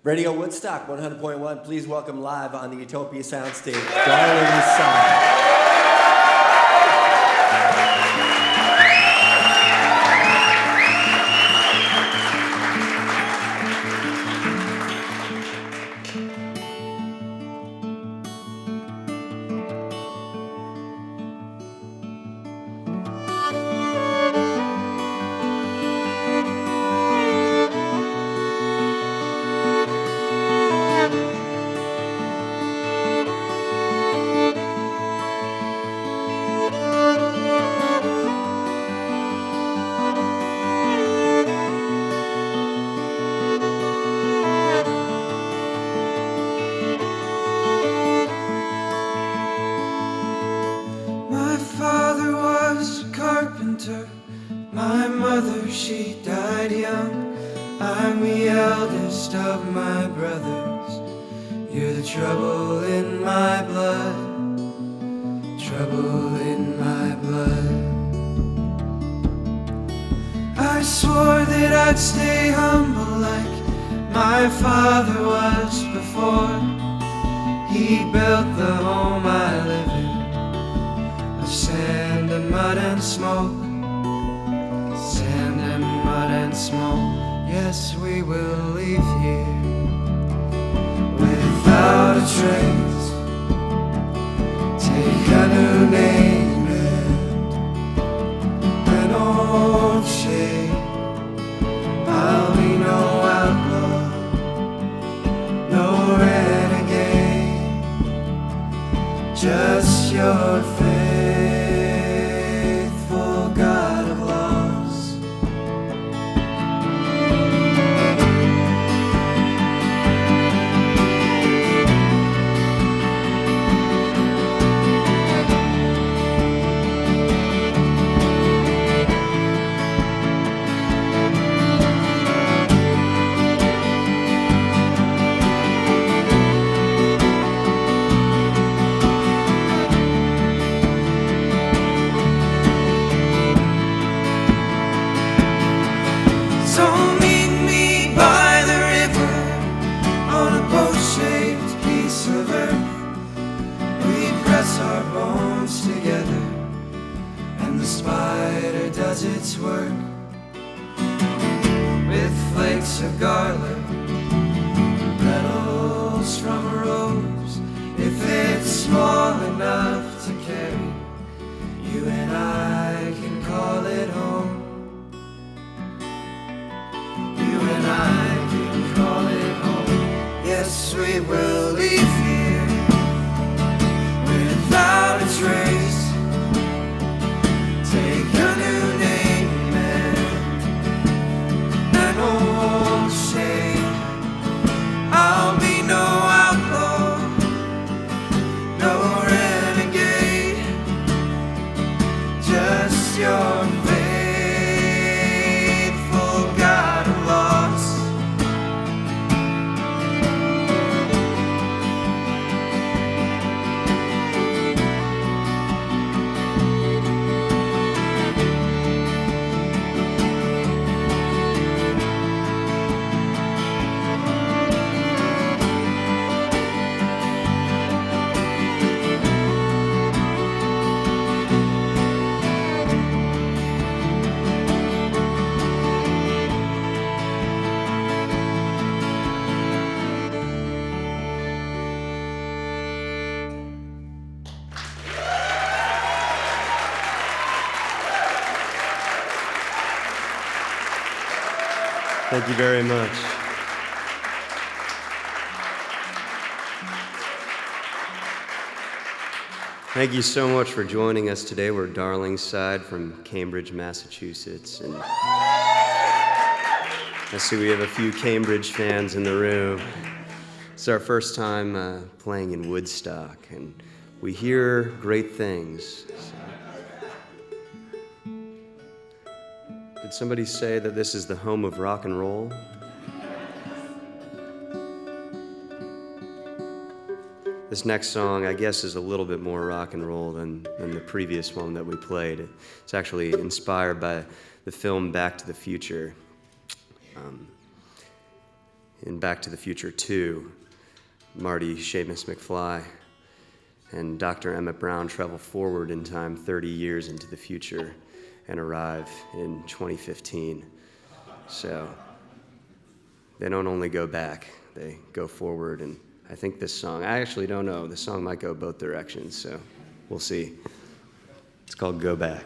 Radio Woodstock 100.1, please welcome live on the Utopia Soundstage, Darlingside. My mother, she died young. I'm the eldest of my brothers. You're the trouble in my blood, trouble in my blood. I swore that I'd stay humble like my father was before. He built the home I live in, of sand and mud and smoke. Sand and mud and smoke. Yes, we will leave here without a trace. Take a new name and an old shade. I'll be no outlaw, no renegade, just your faithful God of love. Its work with flakes of garlic, petals from a rose. If it's small enough to carry, you and I can call it home. You and I can call it home. Yes, we will leave here without a trace. Take a new name and an old shade. I'll be no outlaw, no renegade, just your faithful God of loss. Thank you very much. Thank you so much for joining us today. We're Darlingside from Cambridge, Massachusetts. And I see we have a few Cambridge fans in the room. It's our first time playing in Woodstock, and we hear great things. Did somebody say that this is the home of rock and roll? This next song, I guess, is a little bit more rock and roll than the previous one that we played. It's actually inspired by the film Back to the Future. in Back to the Future 2, Marty Seamus McFly and Dr. Emmett Brown travel forward in time 30 years into the future and arrive in 2015. So they don't only go back, they go forward. And I think this song, I actually don't know, the song might go both directions, so we'll see. It's called Go Back.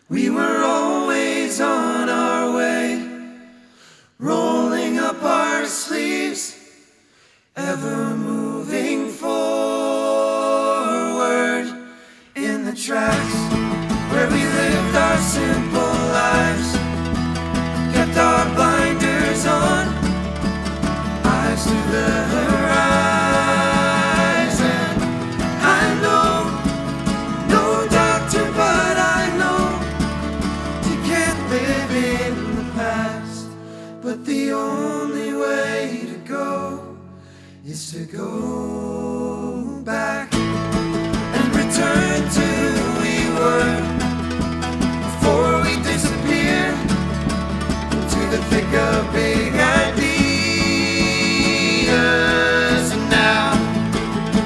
We were always on our way, rolling up our sleeves, ever moving forward in the tracks where we lived our simple lives, kept our blinders on, eyes to the horizon. I know, no doctor, but I know you can't live in the past, but the only way to go is to go back and return to who we were before we disappeared into the thick of big ideas. And now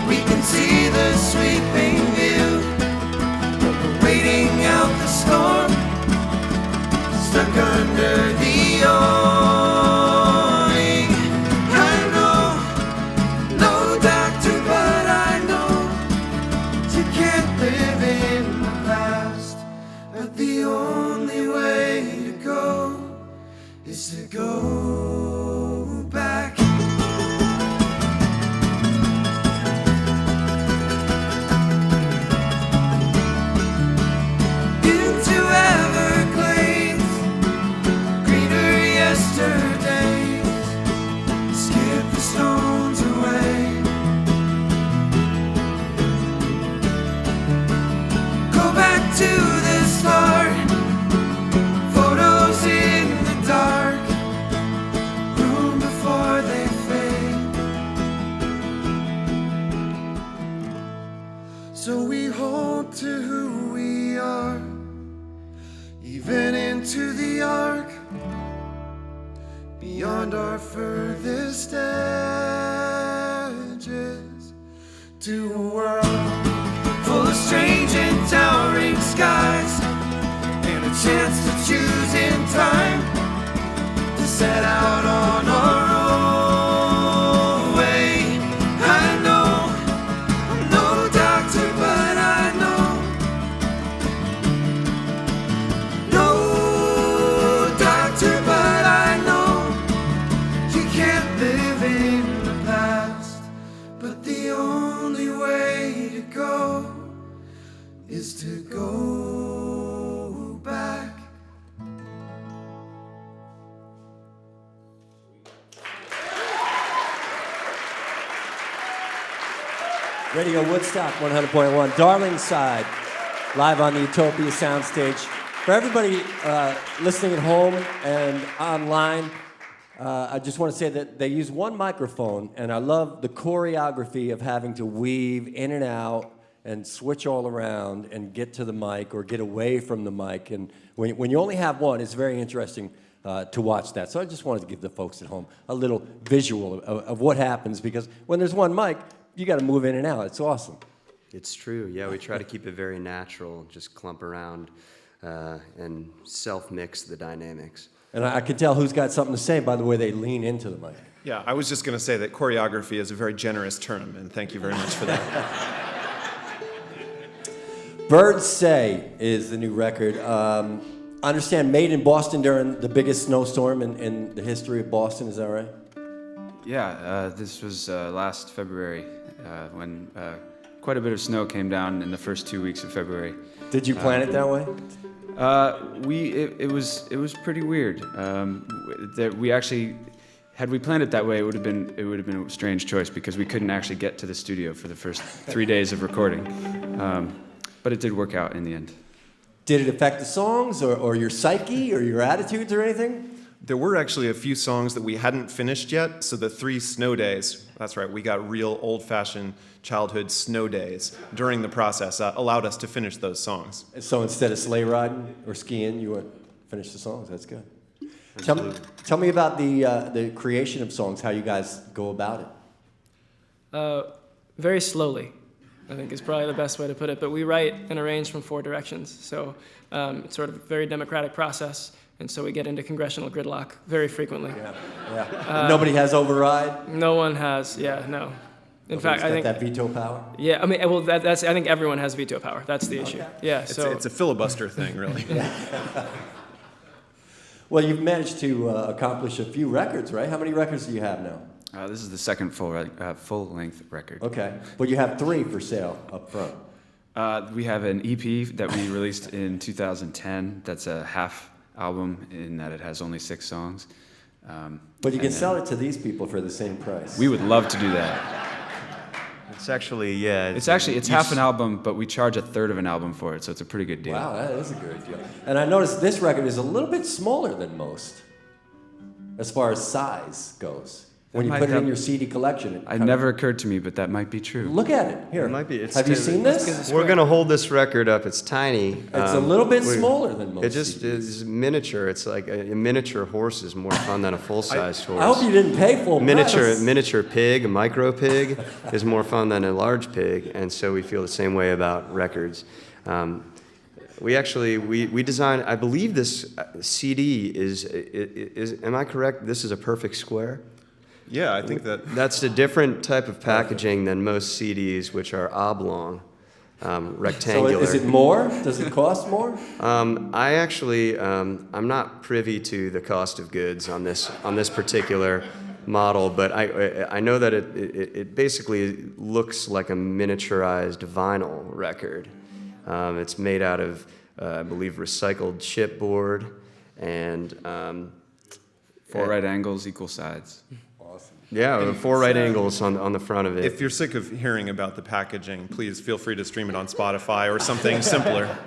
we can see the sweeping view, but we're waiting out the storm, stuck under the awning. I know, no doctor, but I know you can't live in the past, but the only way to go is to go back. Into Everglades, greener yesterdays, skip the stones away. Go back to the start, photos in the dark, room before they fade. So we hold to who we are, even into the arc, beyond our furthest edges, to a world full of strange and towering skies, and a chance to choose in time, to set out on our own way. I know, I'm no doctor, but I know, no doctor, but I know you can't live in the past, but the only way to go is to go back. Radio Woodstock 100.1, Darlingside, live on the Utopia Soundstage. For everybody listening at home and online, I just want to say that they use one microphone, and I love the choreography of having to weave in and out and switch all around and get to the mic or get away from the mic. And when you only have one, it's very interesting to watch that. So I just wanted to give the folks at home a little visual of what happens, because when there's one mic, you got to move in and out. It's awesome. It's true. Yeah, we try to keep it very natural, just clump around and self-mix the dynamics. And I can tell who's got something to say by the way they lean into the mic. Yeah, I was just going to say that choreography is a very generous term, and thank you very much for that. Birds Say is the new record. I understand made in Boston during the biggest snowstorm in the history of Boston. Is that right? Yeah, this was last February when quite a bit of snow came down in the first 2 weeks of February. Did you plan it that way? It was pretty weird. That we actually, had we planned it that way, it would have been a strange choice, because we couldn't actually get to the studio for the first 3 days of recording. But it did work out in the end. Did it affect the songs or your psyche or your attitudes or anything? There were actually a few songs that we hadn't finished yet, so the 3 snow days, that's right, we got real old-fashioned childhood snow days during the process, allowed us to finish those songs. So instead of sleigh riding or skiing, you went finish the songs. That's good. Tell me about the creation of songs, how you guys go about it. Very slowly, I think is probably the best way to put it. But we write and arrange from 4 directions. So it's sort of a very democratic process. And so we get into congressional gridlock very frequently. Yeah. Nobody has override? No one has, no. In fact, I think that veto power? Yeah, I mean, well, that's. I think everyone has veto power. That's the issue. Yeah, It's a filibuster thing, really. Well, you've managed to accomplish a few records, right? How many records do you have now? This is the second full-length record. Okay, but you have 3 for sale up front. We have an EP that we released in 2010. That's a half album in that it has only 6 songs. But you can sell it to these people for the same price. We would love to do that. It's actually, yeah. It's half an album, but we charge a third of an album for it, so it's a pretty good deal. Wow, that is a great deal. And I noticed this record is a little bit smaller than most, as far as size goes. When you put it in your CD collection. It never occurred to me, but that might be true. Look at it. Here. It might be. Have you seen this? We're going to hold this record up. It's tiny. It's a little bit smaller than most. It just is miniature. It's like a miniature horse is more fun than a full-sized horse. I hope you didn't pay full price. Miniature pig, a micro pig, is more fun than a large pig, and so we feel the same way about records. We actually designed. I believe this CD is. Am I correct? This is a perfect square. Yeah, I think that's a different type of packaging than most CDs, which are oblong, rectangular. So is it more? Does it cost more? I actually, I'm not privy to the cost of goods on this particular model, but I know that it basically looks like a miniaturized vinyl record. It's made out of, I believe, recycled chipboard and 4 right angles, equal sides. Yeah, 4 right angles on the front of it. If you're sick of hearing about the packaging, please feel free to stream it on Spotify or something simpler.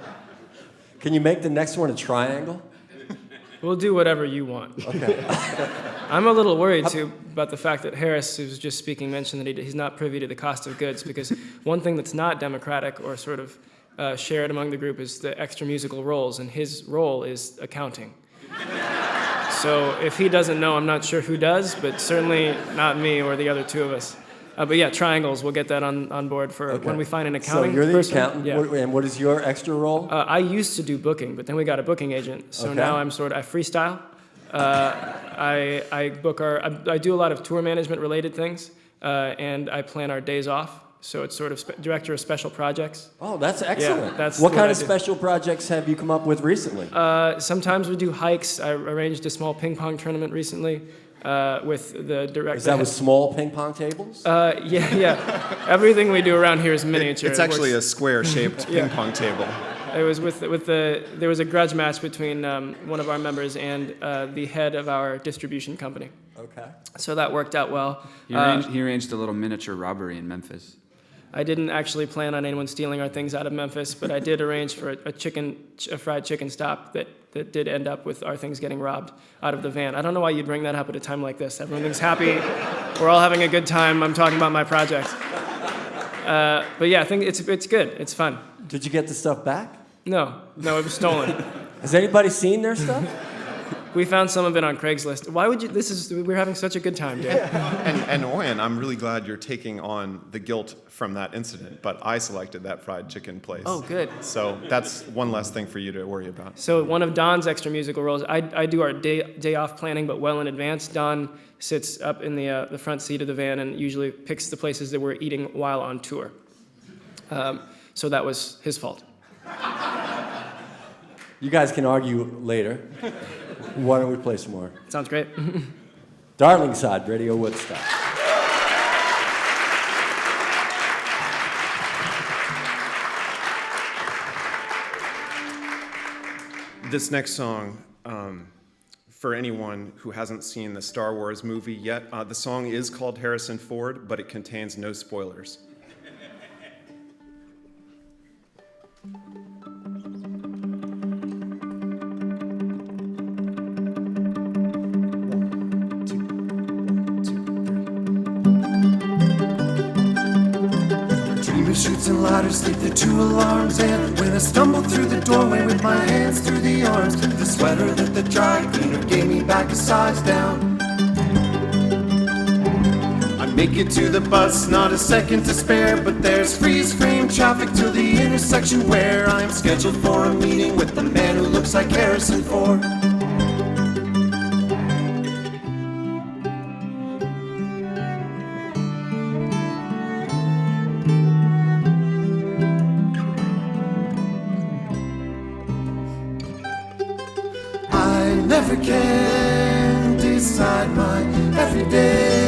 Can you make the next one a triangle? We'll do whatever you want. Okay. I'm a little worried, too, about the fact that Harris, who was just speaking, mentioned that he's not privy to the cost of goods, because one thing that's not democratic or sort of shared among the group is the extra musical roles, and his role is accounting. So if he doesn't know, I'm not sure who does, but certainly not me or the other 2 of us. But yeah, triangles, we'll get that on board for when we find an accounting person. So you're the accountant, yeah. And what is your extra role? I used to do booking, but then we got a booking agent. So now I freestyle. I do a lot of tour management related things, and I plan our days off. So it's sort of director of special projects. Oh, that's excellent. Yeah, that's what kind of special projects have you come up with recently? Sometimes we do hikes. I arranged a small ping pong tournament recently with the director. Is that with small ping pong tables? Yeah. Everything we do around here is miniature. It's actually a square-shaped ping pong table. It was there was a grudge match between one of our members and the head of our distribution company. Okay. So that worked out well. He arranged a little miniature robbery in Memphis. I didn't actually plan on anyone stealing our things out of Memphis, but I did arrange for a fried chicken stop that did end up with our things getting robbed out of the van. I don't know why you'd bring that up at a time like this. Everyone's happy. We're all having a good time. I'm talking about my project. But yeah, I think it's good. It's fun. Did you get the stuff back? No, it was stolen. Has anybody seen their stuff? We found some of it on Craigslist. Why would you? We're having such a good time, dude. And Oyen, I'm really glad you're taking on the guilt from that incident, but I selected that fried chicken place. Oh, good. So that's one less thing for you to worry about. So one of Don's extra musical roles, I do our day off planning, but well in advance. Don sits up in the front seat of the van and usually picks the places that we're eating while on tour. So that was his fault. You guys can argue later. Why don't we play some more? Sounds great. Darlingside, Radio Woodstock. This next song, for anyone who hasn't seen the Star Wars movie yet, the song is called Harrison Ford, but it contains no spoilers. Game of shoots and ladders, sleep the 2 alarms. And when I stumble through the doorway with my hands through the arms, the sweater that the dry cleaner gave me back a size down. Make it to the bus, not a second to spare, but there's freeze frame traffic till the intersection where I'm scheduled for a meeting with the man who looks like Harrison Ford. I never can decide my everyday.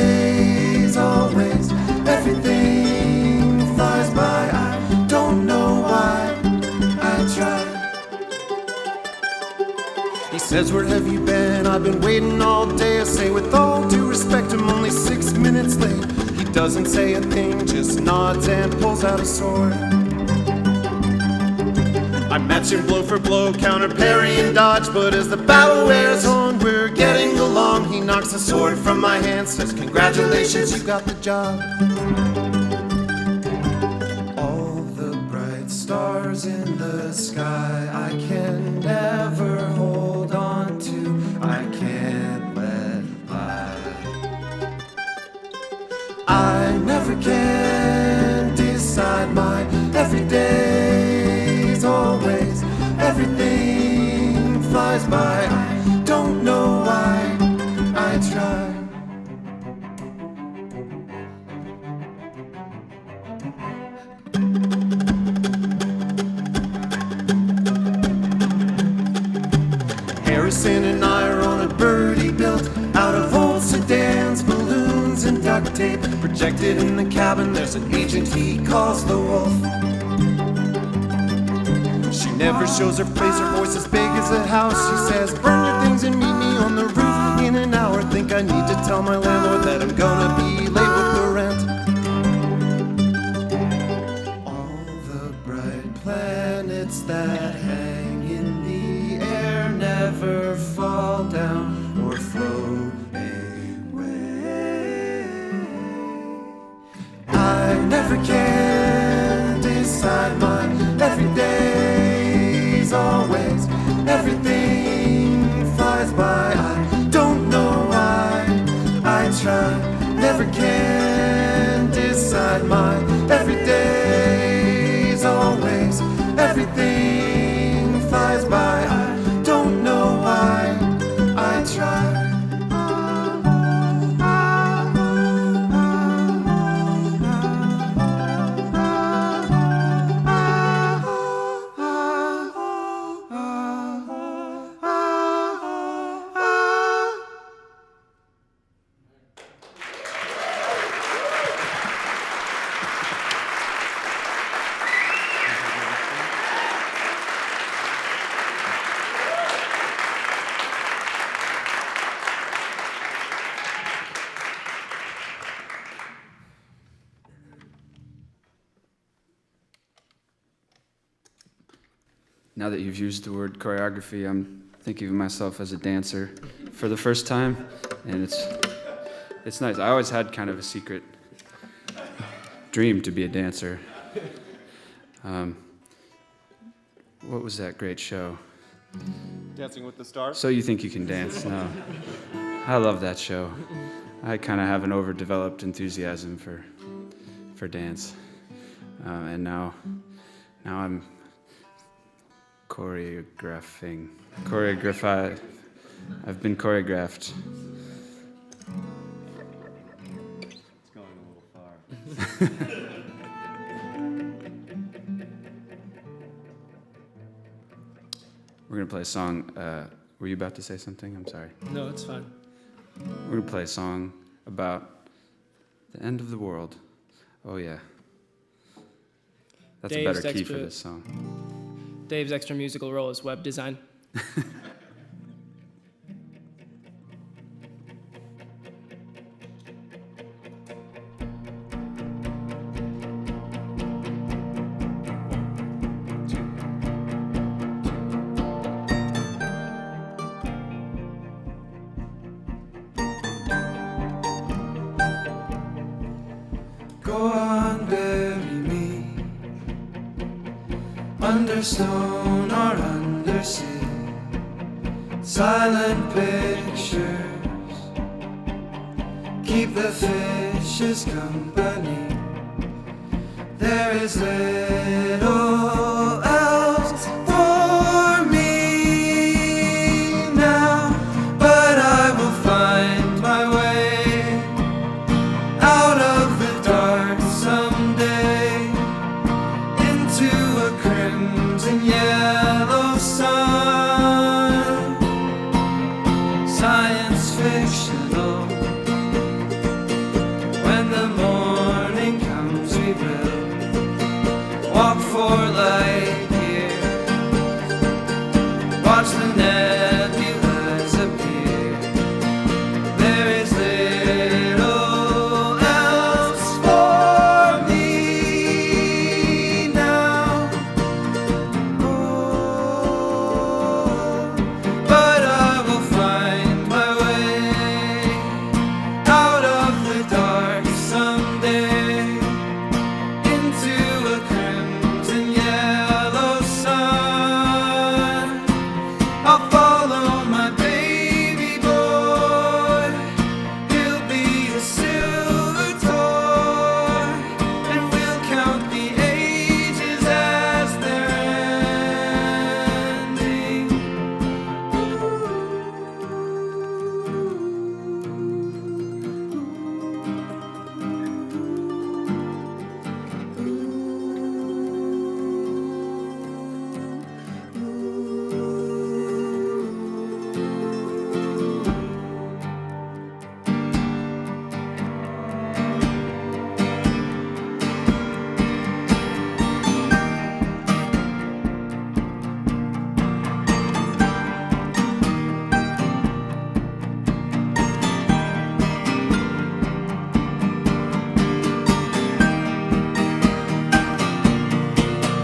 Always, everything flies by. I don't know why I try. He says, where have you been? I've been waiting all day. I say, with all due respect, I'm only 6 minutes late. He doesn't say a thing, just nods and pulls out a sword. I match him blow for blow, counter parry and dodge, but as the battle wears on, we're getting along. He knocks the sword from my hand, says, congratulations, you got the job. All the bright stars in the sky I can never hold on to, I can't let fly. I never can decide my everyday's always, everything flies by. I don't know why I try. Harrison and I are on a birdie built out of old sedans, balloons and duct tape. Projected in the cabin, there's an agent he calls the Wolf. She never shows her face, her voice as big as a house. She says, burn your things and meet me on the roof in an hour. Think I need to tell my landlord that I'm gonna be late with the rent. All the bright planets that hang in the air never fall down or float away. I never can decide my everyday's always, everything flies by. I don't know why I try. Never can decide my everyday's always, everything flies by. I don't know why I try. Now that you've used the word choreography, I'm thinking of myself as a dancer for the first time, and it's nice. I always had kind of a secret dream to be a dancer. What was that great show? Dancing with the Stars? So You Think You Can Dance? No. I love that show. I kind of have an overdeveloped enthusiasm for dance, and now I'm choreographing. I've been choreographed. It's going a little far. We're gonna play a song. Were you about to say something? I'm sorry. No, it's fine. We're gonna play a song about the end of the world. Oh yeah. That's Dave's a better key extra- for this song. Dave's extra musical role is web design. Go on, bury me under stone or under sea, silent pictures keep the fishes company. There is little else for me now, but I will find my way out of the dark someday into a crimson yellow sun. Science fictional. When the morning comes, we will walk for light years, watch the nebulas appear. There is little else for me now. Oh, but I will find my way out of the dark someday into a crimson yellow sun. I'll follow my baby boy. He'll be a silver toy, and we'll count the ages as they're ending.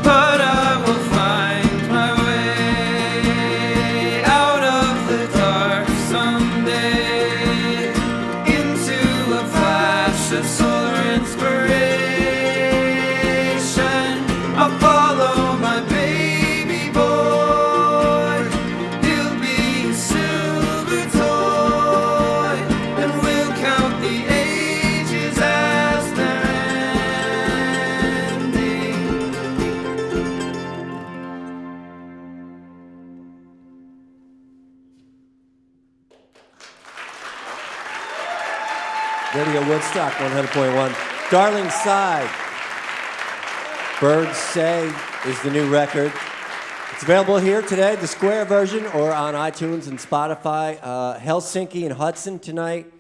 But I will find my way out of the dark someday into a flash of solar inspiration. I'll follow my baby boy. He'll be a silver toy, and we'll count the ages as they're ending. Radio Woodstock 100.1. Darlingside. Birds Say is the new record. It's available here today, the square version, or on iTunes and Spotify. Helsinki and Hudson tonight.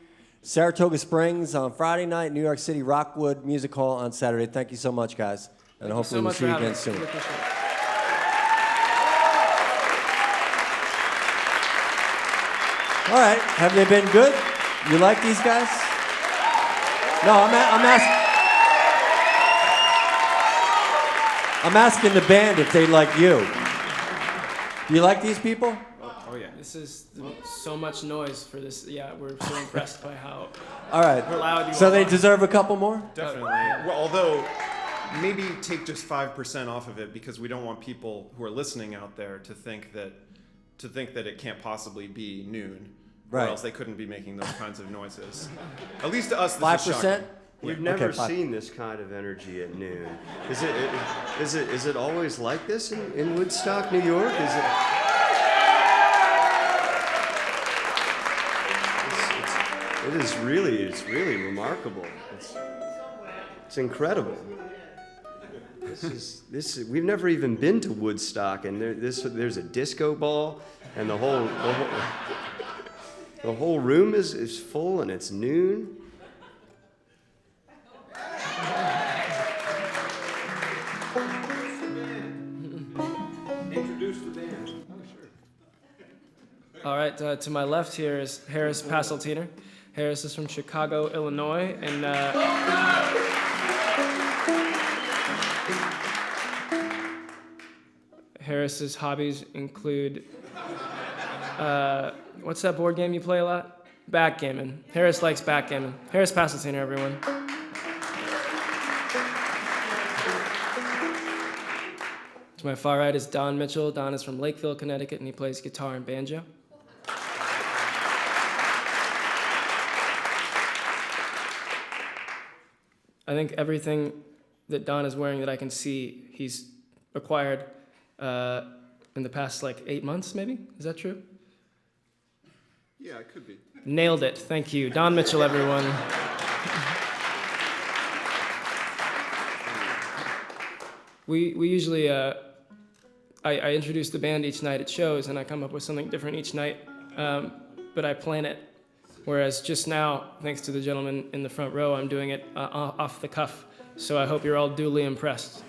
Saratoga Springs on Friday night. New York City Rockwood Music Hall on Saturday. Thank you so much, guys. And hopefully we'll see you again soon. Really appreciate it. All right, have they been good? You like these guys? No, I'm asking the band if they like you. Do you like these people? Oh yeah. This is so much noise for this. Yeah, we're so impressed by how All right. loud you So all they are. deserve a couple more? Definitely. Well, although maybe take just 5% off of it, because we don't want people who are listening out there to think that it can't possibly be noon, Right. or else they couldn't be making those kinds of noises. At least to us, this is 5%? shocking. We've Yeah, never okay, fine. seen this kind of energy at noon. Is it always like this in Woodstock, New York? It's really remarkable. It's incredible. We've never even been to Woodstock, and there's a disco ball, and the whole room is full, and it's noon. Introduce the band. Oh, sure. All right, to my left here is Harris Passeltiner. Harris is from Chicago, Illinois, and Harris's hobbies include what's that board game you play a lot? Backgammon. Harris likes backgammon. Harris Passeltiner, everyone. To my far right is Don Mitchell. Don is from Lakeville, Connecticut, and he plays guitar and banjo. I think everything that Don is wearing that I can see, he's acquired in the past 8 months, maybe? Is that true? Yeah, it could be. Nailed it. Thank you. Don Mitchell, everyone. We usually, I introduce the band each night at shows, and I come up with something different each night, but I plan it. Whereas just now, thanks to the gentleman in the front row, I'm doing it off the cuff, so I hope you're all duly impressed.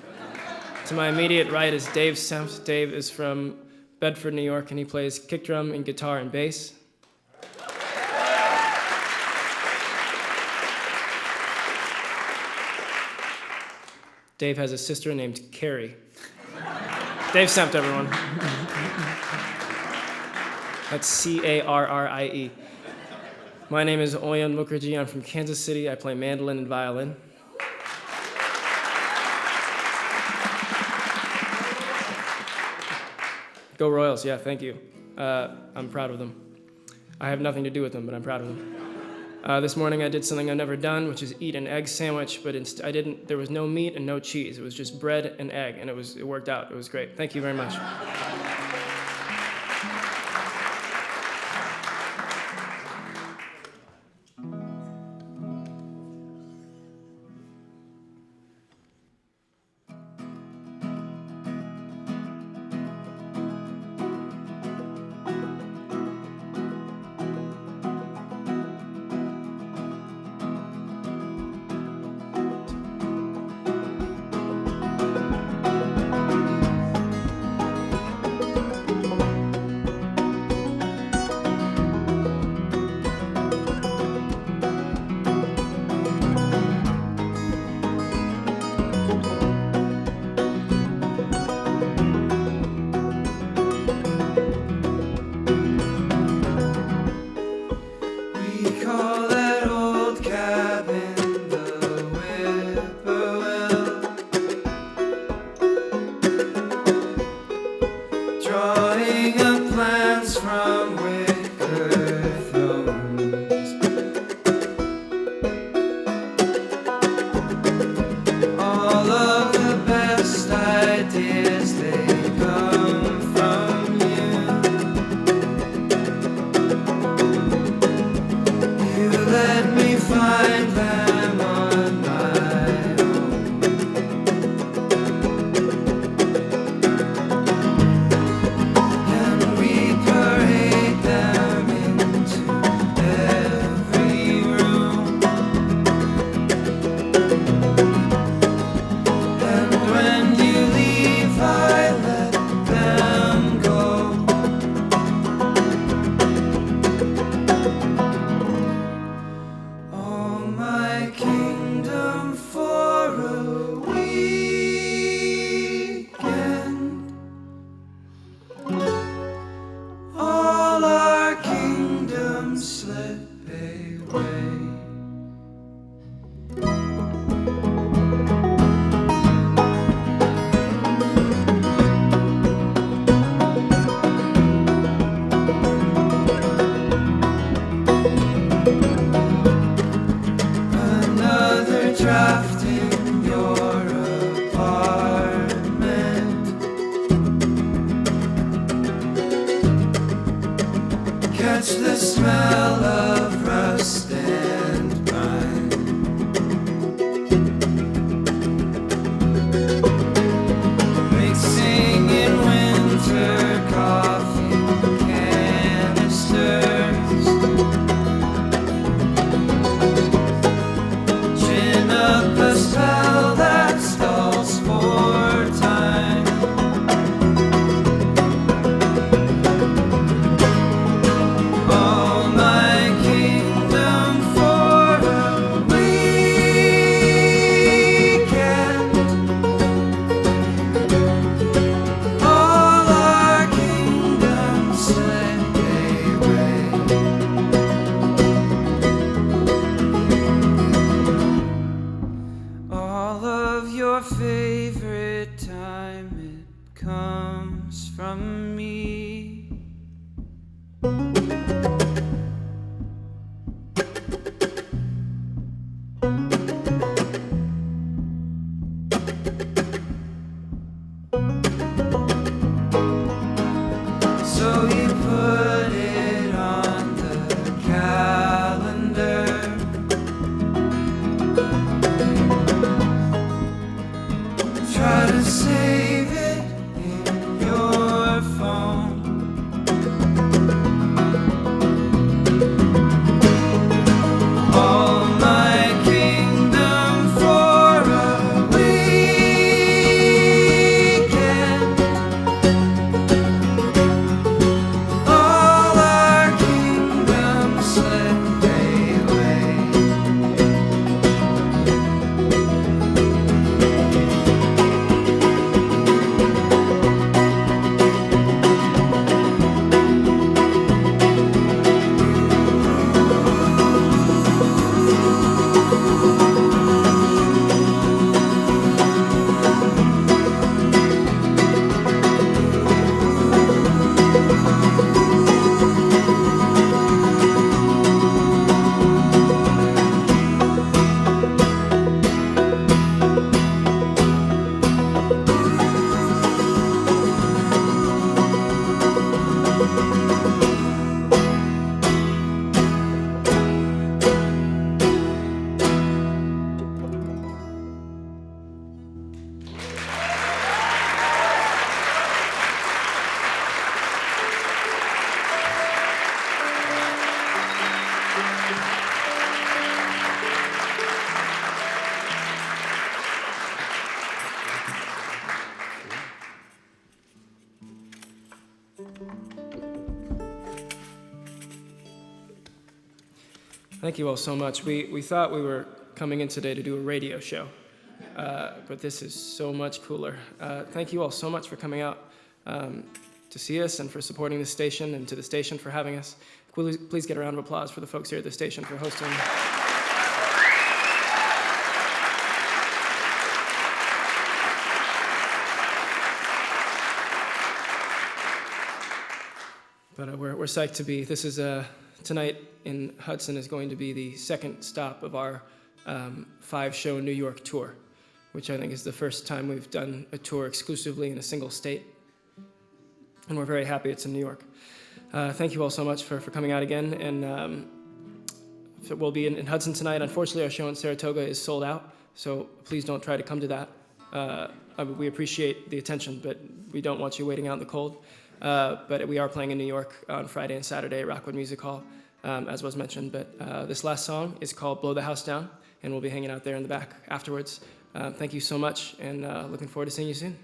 To my immediate right is Dave Sempt. Dave is from Bedford, New York, and he plays kick drum and guitar and bass. Dave has a sister named Carrie. Dave Sempt, everyone. That's C-A-R-R-I-E. My name is Oyan Mukherjee. I'm from Kansas City. I play mandolin and violin. Go Royals, yeah, thank you. I'm proud of them. I have nothing to do with them, but I'm proud of them. This morning I did something I've never done, which is eat an egg sandwich, but there was no meat and no cheese. It was just bread and egg, and it worked out. It was great. Thank you very much. Thank you all so much. We thought we were coming in today to do a radio show, but this is so much cooler. Thank you all so much for coming out to see us and for supporting the station, and to the station for having us. Please get a round of applause for the folks here at the station for hosting. But we're psyched to be. This is tonight in Hudson is going to be the second stop of our 5-show New York tour, which I think is the first time we've done a tour exclusively in a single state. And we're very happy it's in New York. Thank you all so much for coming out again. And we'll be in Hudson tonight. Unfortunately, our show in Saratoga is sold out, so please don't try to come to that. We appreciate the attention, but we don't want you waiting out in the cold. But we are playing in New York on Friday and Saturday at Rockwood Music Hall, as was mentioned. But this last song is called Blow the House Down, and we'll be hanging out there in the back afterwards. Thank you so much, and looking forward to seeing you soon.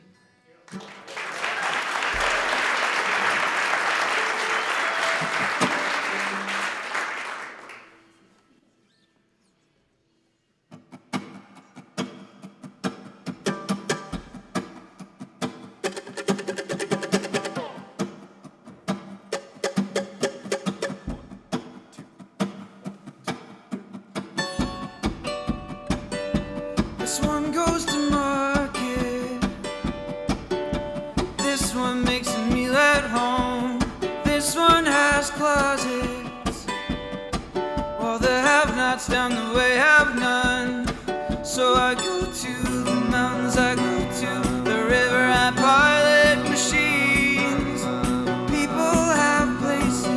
This one goes to market. This one makes a meal at home. This one has closets. Well, the have-nots down the way have none. So I go to the mountains, I go to the river, I pilot machines. People have places,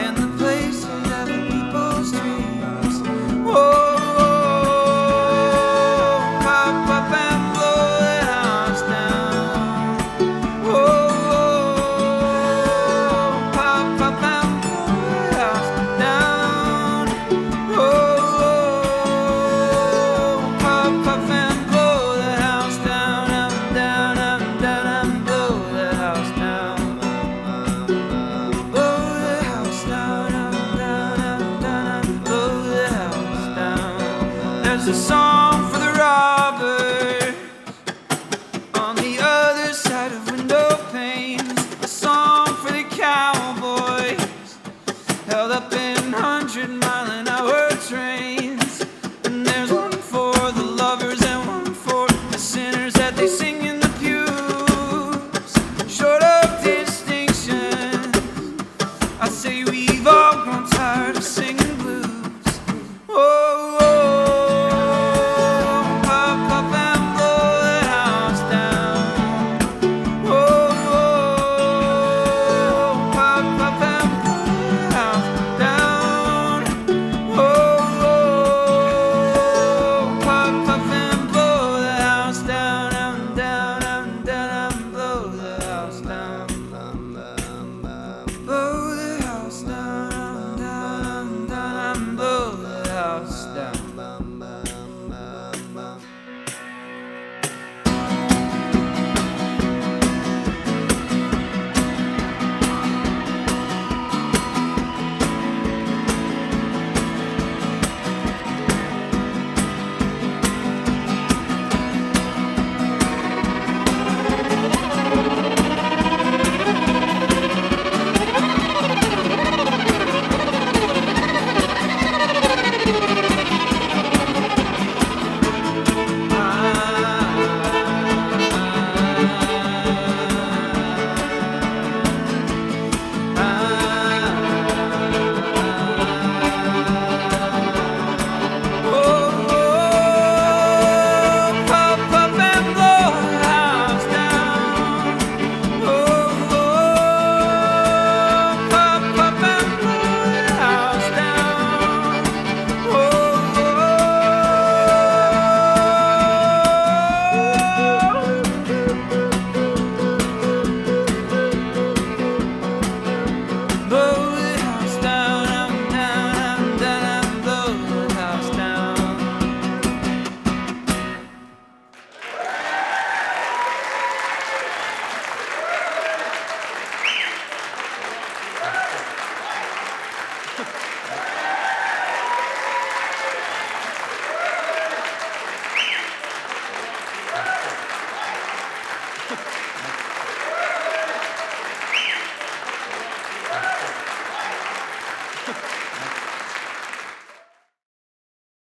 and the places have people's dreams. Whoa. There's a song for the robbers on the other side of window panes. A song for the cowboys held up in 100-mile-an-hour trains.